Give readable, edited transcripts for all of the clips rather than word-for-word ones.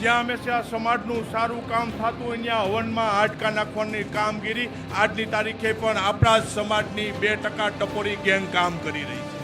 જ્યાં હંમેશા સમાજનું સારું કામ થતું હોય ત્યાં હવનમાં હાડકા નાખવાની કામગીરી આજની તારીખે પણ આપણા જ સમાજની 2% ટપોરી ગેંગ કામ કરી રહી છે।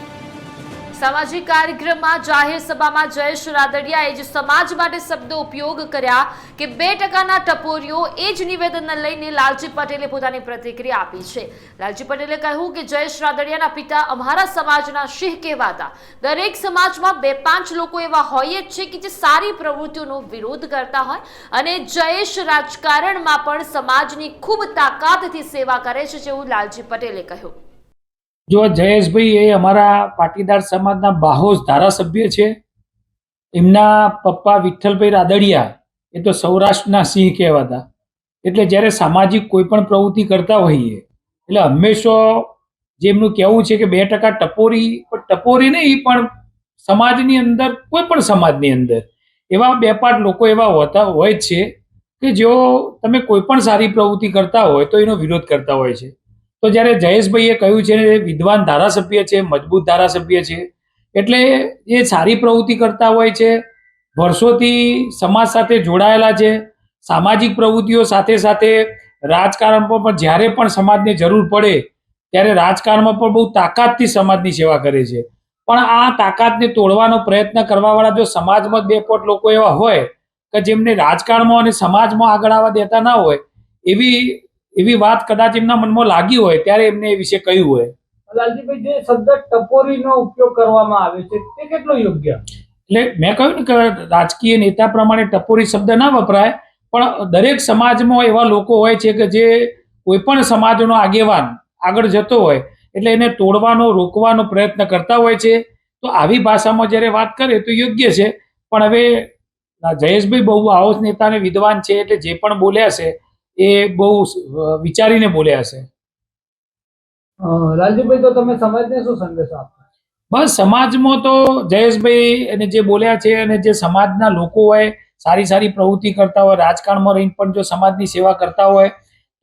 સામાજિક કાર્યક્રમમાં જાહેર સભામાં જયેશ રાદડિયાએ જ સમાજ માટે શબ્દો ઉપયોગ કર્યા કે 2%ના ટપોરીઓ એ જ નિવેદનને લઈને લાલજી પટેલે પોતાની પ્રતિક્રિયા આપી છે। લાલજી પટેલે કહ્યું કે જયેશ રાદડિયાના પિતા અમારા સમાજના સિંહ કહેવાતા। દરેક સમાજમાં 2-5 લોકો એવા હોય જ છે કે જે સારી પ્રવૃત્તિઓનો વિરોધ કરતા હોય અને જયેશ રાજકારણમાં પણ સમાજની ખૂબ તાકાતથી સેવા કરે છે જેવું લાલજી પટેલે કહ્યું। જો જયેશભાઈ એ અમારા પાટીદાર સમાજના બાહોશ ધારાસભ્ય છે। એમના પપ્પા વિઠ્ઠલભાઈ રાદડિયા એ તો સૌરાષ્ટ્રના સિંહ કહેવાતા। એટલે જ્યારે સામાજિક કોઈ પણ પ્રવૃત્તિ કરતા હોઈએ એટલે હંમેશા જે એમનું કહેવું છે કે 2% ટપોરી નહીં પણ સમાજની અંદર કોઈ પણ સમાજની અંદર એવા 2-5 લોકો એવા હોય છે કે જો તમે કોઈ પણ સારી પ્રવૃત્તિ કરતા હોય તો એનો વિરોધ કરતા હોય છે। તો જ્યારે જયેશભાઈએ કહ્યું છે વિદ્વાન ધારાસભ્ય છે, મજબૂત ધારાસભ્ય છે, એટલે એ સારી પ્રવૃત્તિ કરતા હોય છે, વર્ષોથી સમાજ સાથે જોડાયેલા છે, સામાજિક પ્રવૃત્તિઓ સાથે સાથે રાજકારણમાં પણ જ્યારે પણ સમાજને જરૂર પડે ત્યારે રાજકારણમાં પણ બહુ તાકાતથી સમાજની સેવા કરે છે। પણ આ તાકાતને તોડવાનો પ્રયત્ન કરવાવાળા જો સમાજમાં 2 લોકો એવા હોય કે જેમને રાજકારણમાં અને સમાજમાં આગળ આવવા દેતા ના હોય એવી વાત કદાચ એમના મનમાં લાગી હોય ત્યારે એમને એ વિશે કહ્યું હોય। લાલજીભાઈ, જે શબ્દ ટપોરીનો ઉપયોગ કરવામાં આવે છે તે કેટલો યોગ્ય? એટલે મેં કહ્યું ને કે રાજકીય નેતા પ્રમાણે ટપોરી શબ્દ ના વપરાય, પણ દરેક સમાજમાં એવા લોકો હોય છે કે જે કોઈ પણ સમાજનો આગેવાન આગળ જતો હોય એટલે એને તોડવાનો રોકવાનો પ્રયત્ન કરતા હોય છે। તો આવી ભાષામાં જ્યારે વાત કરે તો યોગ્ય છે, પણ હવે જયેશભાઈ બહુ આવો નેતા અને વિદ્વાન છે એટલે જે પણ બોલ્યા છે એ બહુ વિચારીને બોલ્યા છે। લાલજીભાઈ, તો તમે સમાજને શું સંદેશો આપો? બસ સમાજમાં તો જયેશભાઈ અને જે બોલ્યા છે અને જે સમાજના લોકો હોય સારી પ્રવૃત્તિ કરતા હોય, રાજકારણમાં રહીને પણ જો સમાજની સેવા કરતા હોય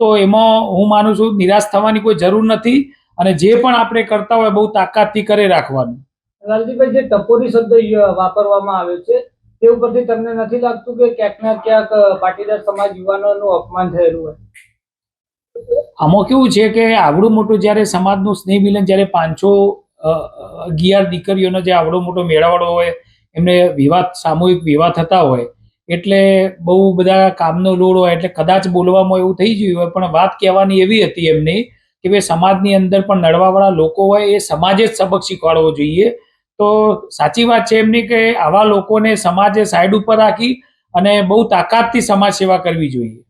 તો એમાં હું માનું છું નિરાશ થવાની કોઈ જરૂર નથી અને જે પણ આપણે કરતા હોય બહુ તાકાતથી કરે રાખવાનું। લાલજીભાઈ, જે ટપોરી શબ્દ વાપરવામાં આવે છે તે ઉપરથી તમને નથી લાગતું કે ક્યાંક ના ક્યાંક પાટીદાર સમાજ યુવાનોનું અપમાન થયેલું હોય? આમાં કેવું છે કે આવડું મોટું જ્યારે સમાજનું સ્નેહ મિલન જ્યારે 511 દીકરીઓનો જે આવડો મોટો મેળાવડો હોય એમને સામૂહિક વિવાહ થતા હોય એટલે બહુ બધા કામનો લોડ હોય એટલે કદાચ બોલવામાં એવું થઈ ગયું હોય, પણ વાત કહેવાની એવી હતી એમની કે ભાઈ સમાજની અંદર પણ નડવાવાળા લોકો હોય એ સમાજે જ સબક શીખવાડવો જોઈએ। તો સાચી વાત છે એમની કે આવા લોકોને સમાજે સાઈડ ઉપર રાખી અને બહુ તાકાતથી સમાજ સેવા કરવી જોઈએ।